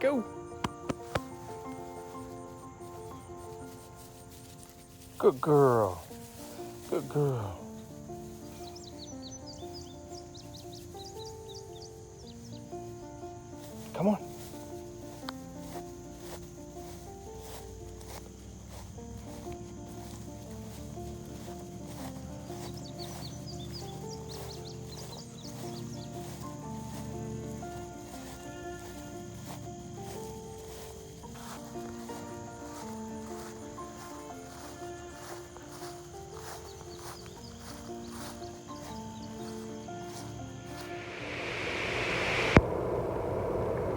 go. Good girl. Good girl. Come on.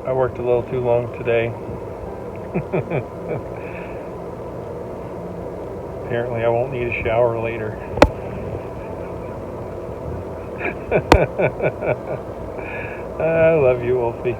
I worked a little too long today. Apparently I won't need a shower later. I love you, Wolfie.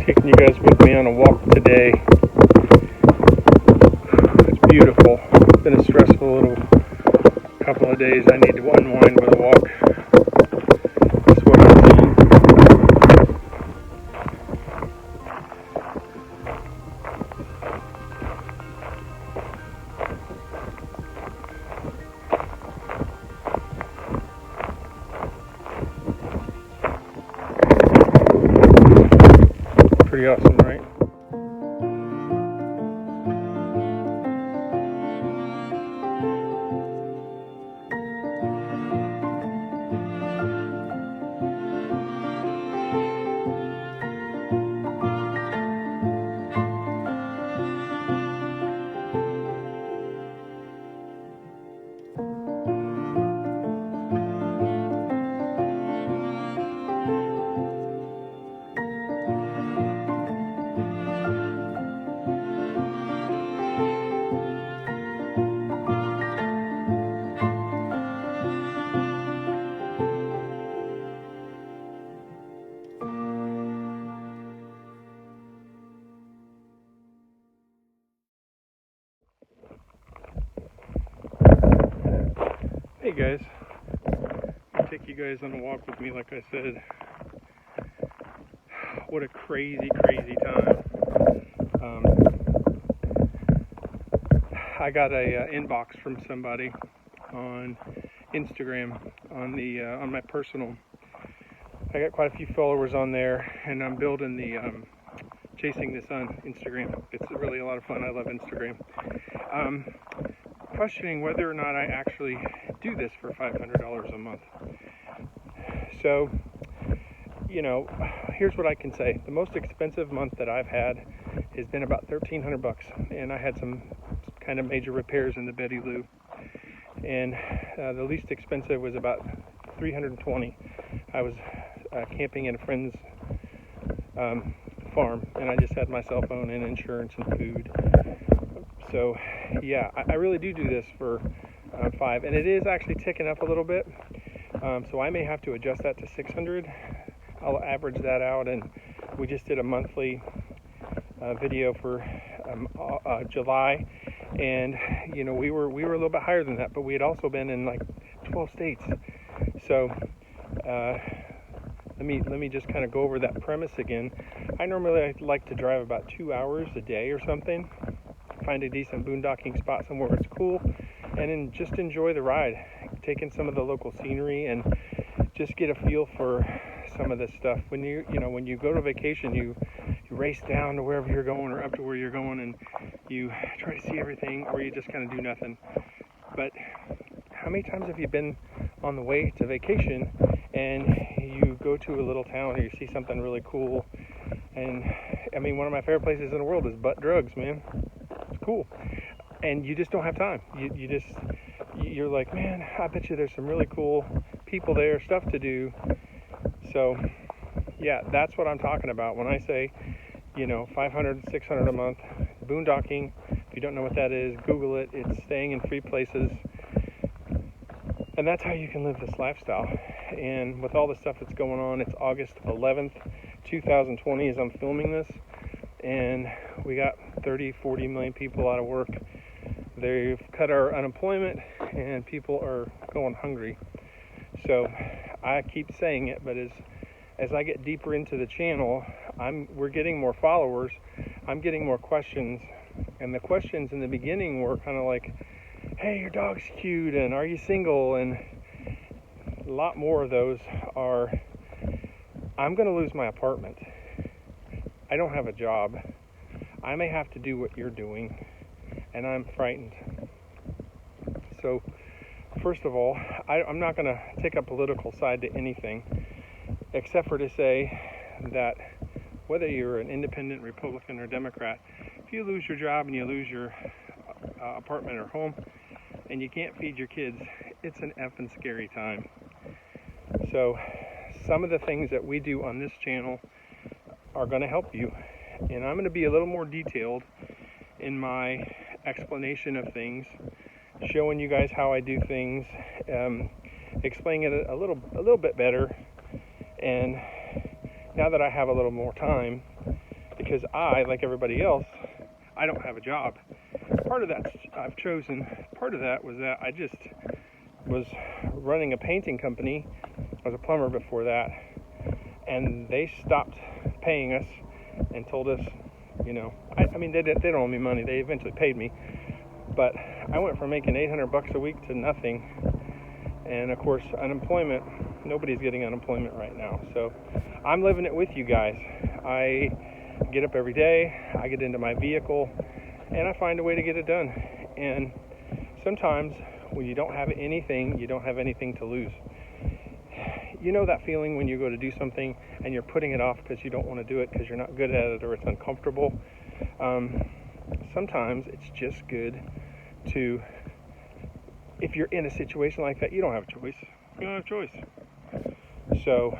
Taking you guys with me on a walk today. It's beautiful. It's been a stressful little couple of days. I need to unwind with a walk. That's what I'm doing. Pretty awesome, right? Hey guys, I'll take you guys on a walk with me like I said. What a crazy time. I got a inbox from somebody on Instagram on my personal. I got quite a few followers on there, and I'm building the Chasing the Sun Instagram. It's really a lot of fun. I love Instagram. Questioning whether or not I actually do this for $500 a month. So, here's what I can say. The most expensive month that I've had has been about $1,300, and I had some kind of major repairs in the Betty Lou. And the least expensive was about $320. I was camping in a friend's farm, and I just had my cell phone and insurance and food. So yeah, I really do this for $500, and it is actually ticking up a little bit. So I may have to adjust that to $600. I'll average that out, and we just did a monthly video for July, and we were a little bit higher than that, but we had also been in like 12 states. So let me just kind of go over that premise again. I normally like to drive about 2 hours a day or something, find a decent boondocking spot somewhere where it's cool, and then just enjoy the ride, take in some of the local scenery, and just get a feel for some of this stuff. When you go to vacation, you race down to wherever you're going or up to where you're going, and you try to see everything, or you just kind of do nothing. But how many times have you been on the way to vacation and you go to a little town or you see something really cool? And I mean, one of my favorite places in the world is Butt Drugs, man. It's cool. And you just don't have time. You're like, man, I bet you there's some really cool people there, stuff to do. So yeah, that's what I'm talking about when I say, $500, $600 a month, boondocking If you don't know what that is, Google it. It's staying in free places. And that's how you can live this lifestyle. And with all the stuff that's going on, it's August 11th, 2020 as I'm filming this. And we got 30-40 million people out of work. They've cut our unemployment and people are going hungry. So I keep saying it, but as I get deeper into the channel, we're getting more followers. I'm getting more questions. And the questions in the beginning were kind of like, hey, your dog's cute, and are you single? And a lot more of those are, I'm going to lose my apartment. I don't have a job. I may have to do what you're doing, and I'm frightened. So, first of all, I'm not going to take a political side to anything, except for to say that whether you're an independent, Republican, or Democrat, if you lose your job and you lose your apartment or home, and you can't feed your kids, it's an effing scary time. So some of the things that we do on this channel are going to help you, and I'm going to be a little more detailed in my explanation of things, showing you guys how I do things, explaining it a little bit better. And now that I have a little more time, because I, like everybody else, I don't have a job. Part of that was that I just was running a painting company. I was a plumber before that, and they stopped paying us and told us, I mean, they don't owe me money. They eventually paid me, but I went from making $800 a week to nothing. And of course, unemployment, nobody's getting unemployment right now. So I'm living it with you guys. I get up every day, I get into my vehicle, and I find a way to get it done. And sometimes when you don't have anything, you don't have anything to lose. You know that feeling when you go to do something and you're putting it off because you don't want to do it because you're not good at it or it's uncomfortable? Sometimes it's just good to, if you're in a situation like that, you don't have a choice. You don't have a choice. So,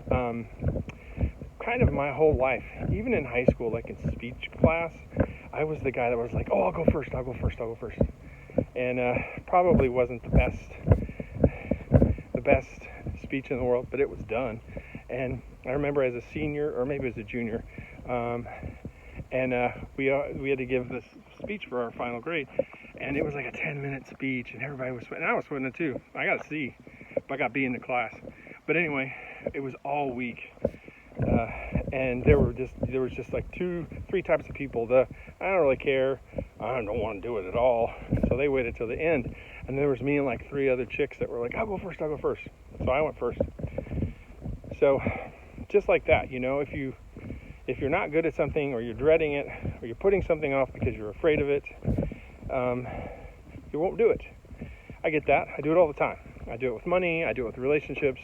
kind of my whole life, even in high school, like in speech class, I was the guy that was like, oh, I'll go first. And probably wasn't the best speech in the world, but it was done. And I remember as a senior, or maybe as a junior, we had to give this speech for our final grade, and it was like a 10-minute speech, and everybody was sweating. I was sweating it too. I got a C, but I got B in the class. But anyway, it was all week. And there was just like 2-3 types of people. I don't really care, I don't want to do it at all. So they waited till the end, and there was me and like 3 other chicks that were like, I'll go first. So I went first. So just like that, if you're not good at something, or you're dreading it, or you're putting something off because you're afraid of it, you won't do it. I get that. I do it all the time. I do it with money. I do it with relationships.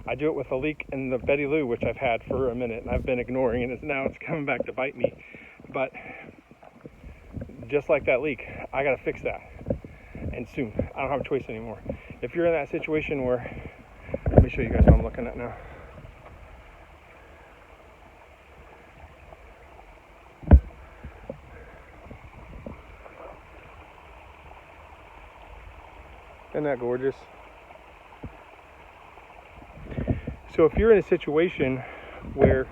I do it with a leak in the Betty Lou, which I've had for a minute, and I've been ignoring it. Now it's coming back to bite me. But just like that leak, I got to fix that. And soon. I don't have a choice anymore. If you're in that situation where, let me show you guys what I'm looking at now. Isn't that gorgeous? So if you're in a situation where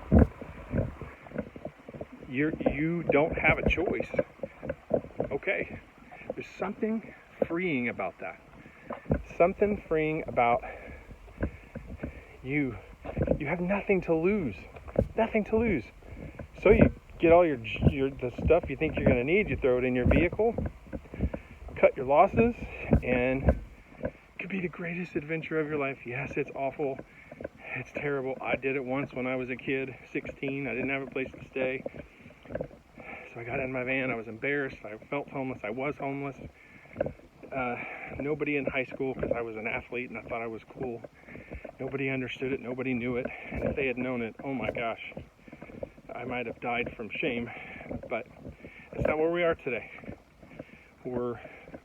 you don't have a choice, okay, there's something freeing about that. Something freeing about you. You have nothing to lose. Nothing to lose. So you get all the stuff you think you're going to need, you throw it in your vehicle, cut your losses, and it could be the greatest adventure of your life. Yes, it's awful. It's terrible. I did it once when I was a kid, 16. I didn't have a place to stay. So I got in my van. I was embarrassed. I felt homeless. I was homeless. Nobody in high school, because I was an athlete and I thought I was cool. Nobody understood it. Nobody knew it. And if they had known it, oh my gosh, I might have died from shame. But that's not where we are today.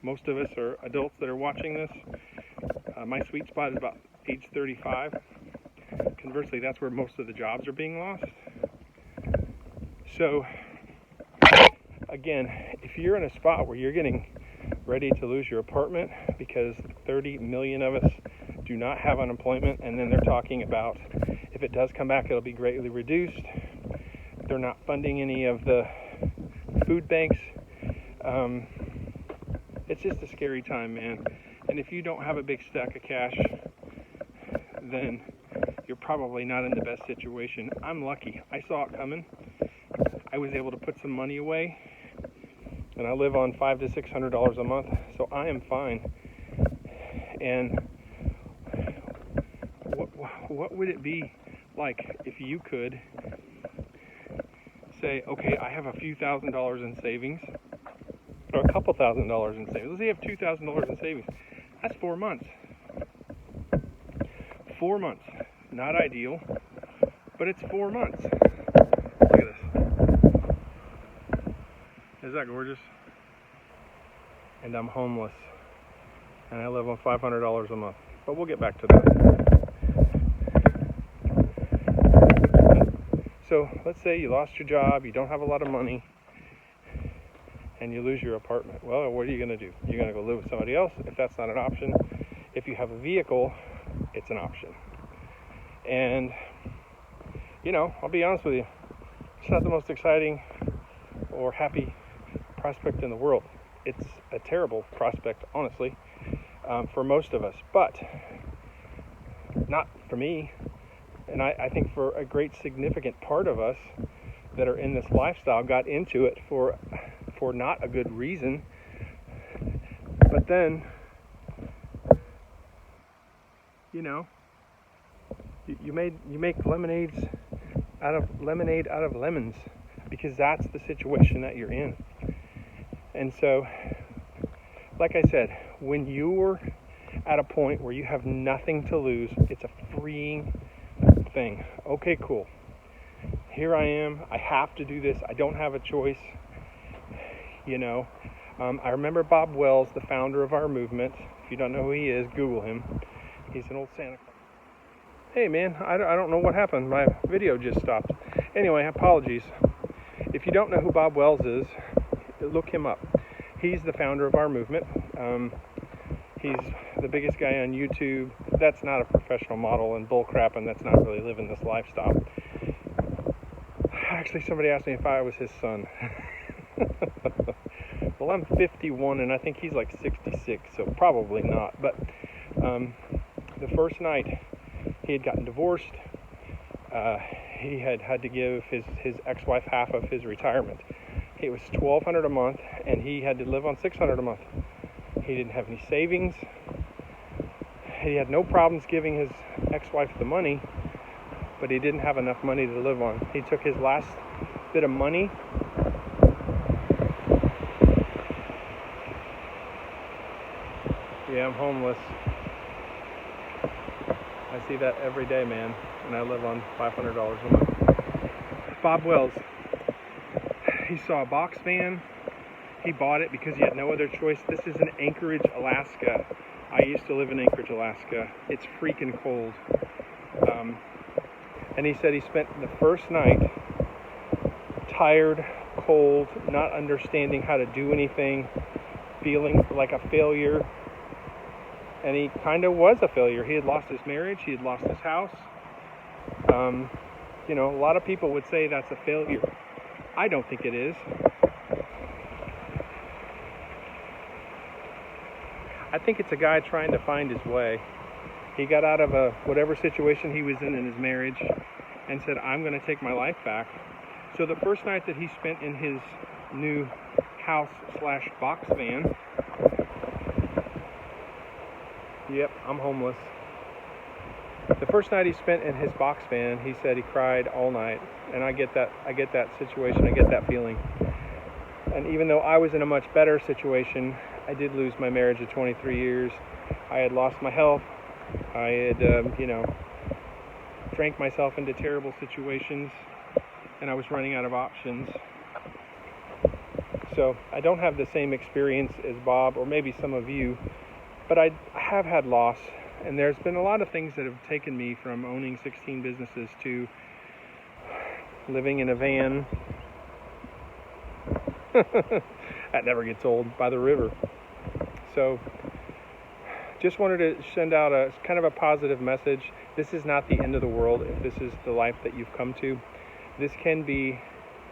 Most of us are adults that are watching this. My sweet spot is about age 35. Conversely, that's where most of the jobs are being lost. So again, if you're in a spot where you're getting ready to lose your apartment because 30 million of us do not have unemployment, and then they're talking about if it does come back, it'll be greatly reduced. They're not funding any of the food banks. It's just a scary time, man. And if you don't have a big stack of cash, then you're probably not in the best situation. I'm lucky. I saw it coming. I was able to put some money away, and I live on $500 to $600 a month, so I am fine. And what would it be like if you could say, okay, I have a few $1,000s in savings, or a couple $1,000s in savings. Let's say you have $2,000 in savings. That's 4 months. 4 months. Not ideal, but it's 4 months. Look at this. Is that gorgeous? And I'm homeless. And I live on $500 a month. But we'll get back to that. So let's say you lost your job, you don't have a lot of money, and you lose your apartment. Well, what are you going to do? You're going to go live with somebody else if that's not an option. If you have a vehicle, it's an option. And, you know, I'll be honest with you, it's not the most exciting or happy prospect in the world. It's a terrible prospect, honestly, for most of us, but not for me. And I think for a great significant part of us that are in this lifestyle got into it for not a good reason. But then, you know, you make lemonade out of lemons, because that's the situation that you're in. And so, like I said, when you're at a point where you have nothing to lose, it's a freeing thing. Okay, cool. Here I am. I have to do this. I don't have a choice. You know, I remember Bob Wells, the founder of our movement. If you don't know who he is, Google him. He's an old Santa Claus. Hey, man, I don't know what happened. My video just stopped. Anyway, apologies. If you don't know who Bob Wells is, look him up. He's the founder of our movement. He's the biggest guy on YouTube. That's not a professional model and bullcrap, and that's not really living this lifestyle. Actually, somebody asked me if I was his son. Well, I'm 51, and I think he's like 66, so probably not. But the first night, he had gotten divorced. He had to give his ex-wife half of his retirement. It was $1,200 a month, and he had to live on $600 a month. He didn't have any savings. He had no problems giving his ex-wife the money, but he didn't have enough money to live on. He took his last bit of money. Yeah, I'm homeless. I see that every day, man, and I live on $500 a month. Bob Wells, he saw a box van. He bought it because he had no other choice. This is in Anchorage, Alaska. I used to live in Anchorage, Alaska. It's freaking cold. And he said he spent the first night tired, cold, not understanding how to do anything, feeling like a failure. And he kind of was a failure. He had lost his marriage. He had lost his house. You know, a lot of people would say that's a failure. I don't think it is. I think it's a guy trying to find his way. He got out of whatever situation he was in his marriage and said, I'm going to take my life back. So the first night that he spent in his new house/box van, yep, I'm homeless. The first night he spent in his box van, he said he cried all night. And I get that situation, I get that feeling. And even though I was in a much better situation, I did lose my marriage of 23 years. I had lost my health. I had, drank myself into terrible situations, and I was running out of options. So I don't have the same experience as Bob, or maybe some of you, but I have had loss, and there's been a lot of things that have taken me from owning 16 businesses to living in a van, That never gets old, by the river. So just wanted to send out a kind of a positive message. This is not the end of the world if this is the life that you've come to. This can be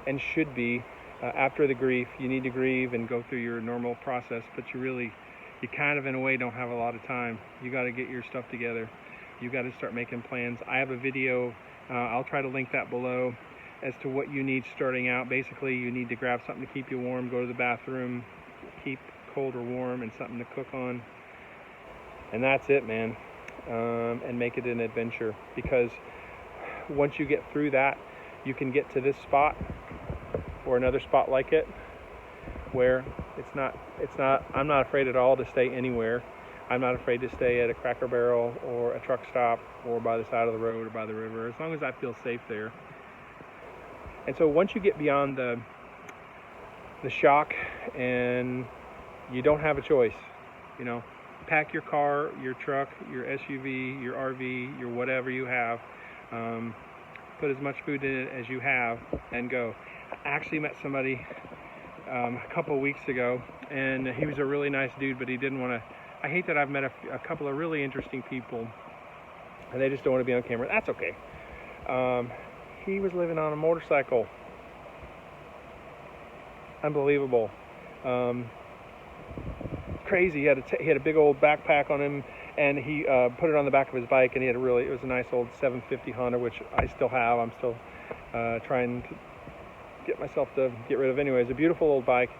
and should be after the grief. You need to grieve and go through your normal process, but you kind of in a way don't have a lot of time. You got to get your stuff together. You got to start making plans. I have a video, I'll try to link that below, as to what you need starting out. Basically, you need to grab something to keep you warm, go to the bathroom, keep cold or warm, and something to cook on. And that's it, man. And make it an adventure, because once you get through that, you can get to this spot or another spot like it where I'm not afraid at all to stay anywhere. I'm not afraid to stay at a Cracker Barrel or a truck stop or by the side of the road or by the river, as long as I feel safe there. And so once you get beyond the shock and you don't have a choice, pack your car, your truck, your SUV, your RV, your whatever you have, put as much food in it as you have, and go. I actually met somebody a couple of weeks ago, and he was a really nice dude, but he didn't want to. I hate that I've met a couple of really interesting people, and they just don't want to be on camera. That's okay. He was living on a motorcycle. Unbelievable. Crazy. He had a big old backpack on him, and he put it on the back of his bike, and it was a nice old 750 Honda, which I still have. I'm still trying to get myself to get rid of. Anyway, it's a beautiful old bike,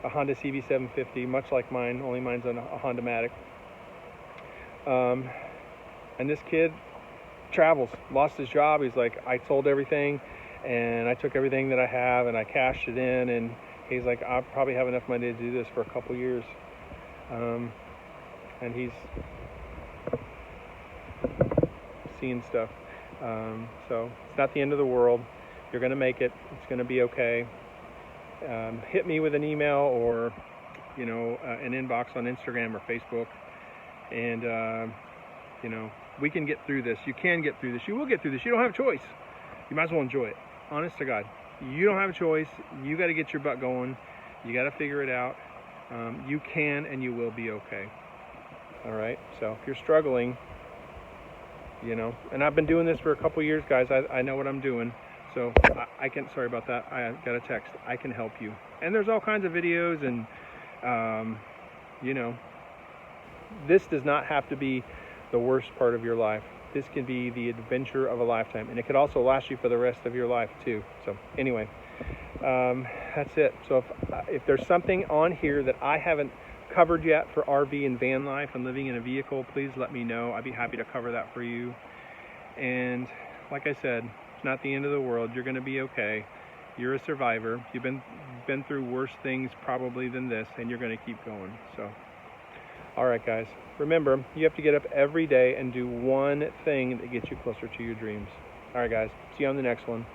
a Honda CB750, much like mine, only mine's a Honda Matic. And this kid travels, lost his job. He's like, I sold everything, and I took everything that I have, and I cashed it in, and he's like, I'll probably have enough money to do this for a couple years. And he's seeing stuff. So it's not the end of the world. You're going to make it. It's going to be okay. Hit me with an email or, an inbox on Instagram or Facebook. And, we can get through this. You can get through this. You will get through this. You don't have a choice. You might as well enjoy it. Honest to God. You don't have a choice. You got to get your butt going. You got to figure it out. You can and you will be okay. All right. So if you're struggling, and I've been doing this for a couple years, guys. I know what I'm doing. So I can, sorry about that. I got a text. I can help you. And there's all kinds of videos, and, this does not have to be the worst part of your life. This can be the adventure of a lifetime, and it could also last you for the rest of your life too. So anyway, that's it. So if there's something on here that I haven't covered yet for RV and van life and living in a vehicle, please let me know. I'd be happy to cover that for you. And like I said, it's not the end of the world. You're going to be okay. You're a survivor. You've been through worse things probably than this, and you're going to keep going. So all right, guys, remember, you have to get up every day and do one thing that gets you closer to your dreams. All right, guys, see you on the next one.